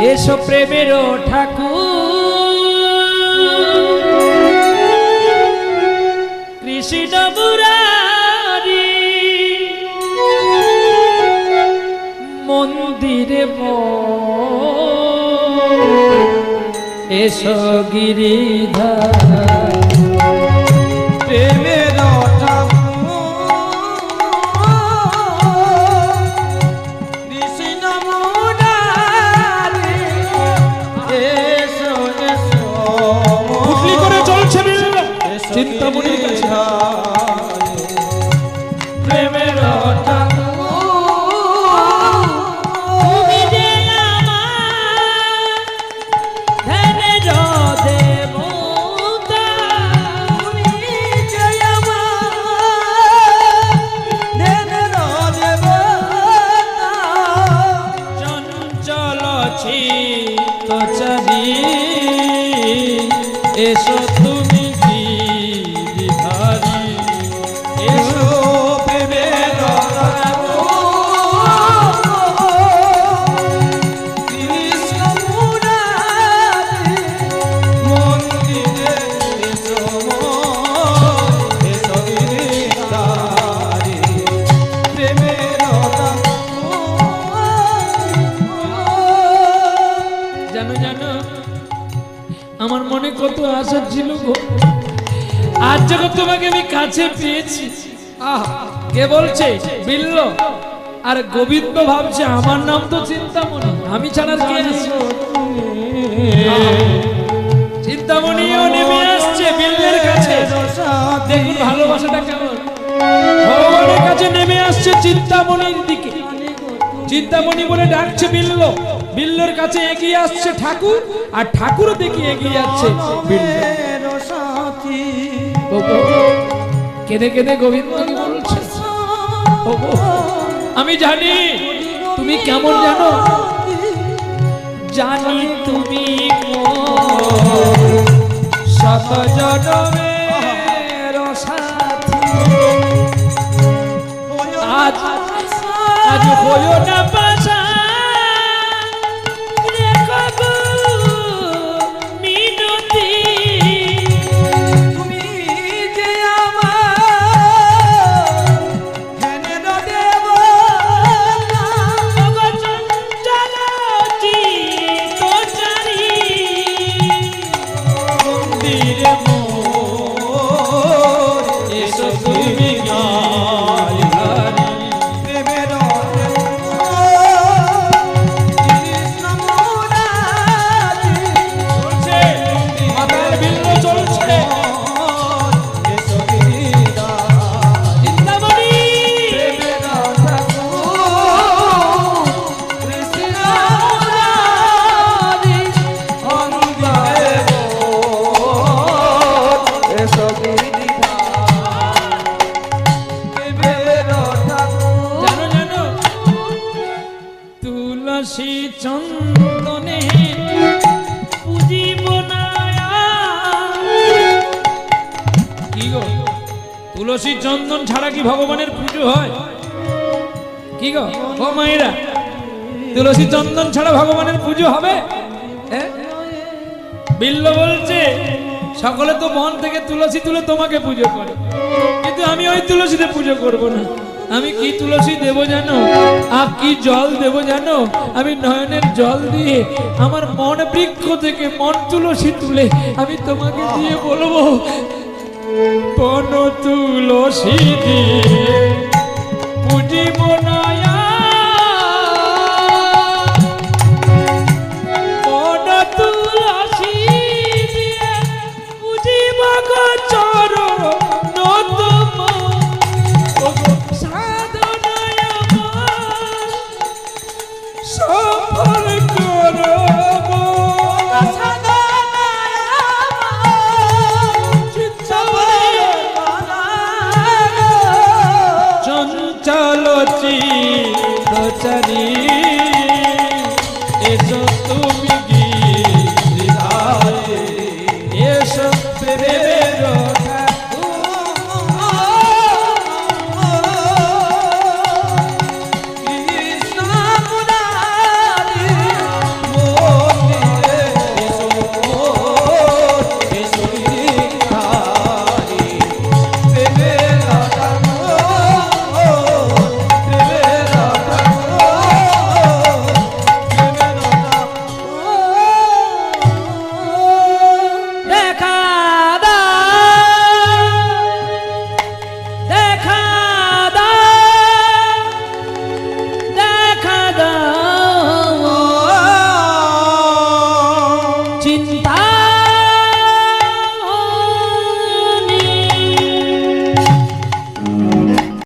এসো প্রেমের ঠাকুর কৃষ্ণ মুরারি মন্দিরে এসো গিরিধার প্রেমের চিন্তামণির কাছে প্রেমের তুমি যে আমার ধ্যানের দেবতা তুমি যে আমার ধ্যানের দেবতা চঞ্চল চিত্ত চারি এসো তুমি গিরিধারী এসো প্রেমের কৃষ্ণ মুরারি মন্দিরে এসো এসো গিরিধারী প্রেমের জানো জানো আমার মনে কত আশা ছিল গো, আজ যখন তোমাকে আমি কাছে পেয়েছি। কে বলছে? বিল্ল আর গোবিন্দ ভাবছে আমার নাম তো চিন্তামণি, আমি ছাড়া কে আছে? চিন্তামণিও নেমে আসছে বিল্লের কাছে। দেখুন ভালোবাসাটা কেমন, ভগবানের কাছে নেমে আসছে চিন্তামণির দিকে। চিন্তামণি বলে ডাকছে বিল্ল, বিল্লর কাছে এগিয়ে আসছে ঠাকুর, আর ঠাকুরও দেখি এগিয়ে যাচ্ছে বিল্ল। কেঁদে কেঁদে গোবিন্দ বলছে আমি জানি তুমি কেমন, জানো জানি তুমি শত জনমের সাথী, আজ আজ হইও না পাশা রেখো গো মিনতি, তুমি যে আমার ধ্যানের দেবতা ওগো চঞ্চল চিত্ত চারি মন্দিরে মোর এসো তুমি গিরিধারী প্রেমের কৃষ্ণ মুরারি চলছে মাতাল বিল্ল চলছে এসো গিরিধারী চিন্তামণি প্রেমের কৃষ্ণ মুরারি মন্দিরে এসো জানো জানো তুলসী চন্দনে পুজিব না। কি গো তুলসী চন্দন ছাড়া কি ভগবানের পুজো হয়? কি গো ও মায়েরা, তুলসী চন্দন ছাড়া ভগবানের পুজো হবে? বিল্ল বলছে সকলে তো মন থেকে তুলসী তুলে তোমাকে পুজো করে, কিন্তু আমি ওই তুলসীতে পুজো করব না। আমি কি তুলসী দেব জানো, আর কি জল দেব জানো? আমি নয়নের জল দিয়ে আমার মন বৃক্ষ থেকে মন তুলসী তুলে আমি তোমাকে দিয়ে বলবো বন তুলসী দিয়ে পুজিব নয়া বন তুলসী দিয়ে পুজিব গো চরণ চঞ্চল চিত্ত চারি এসো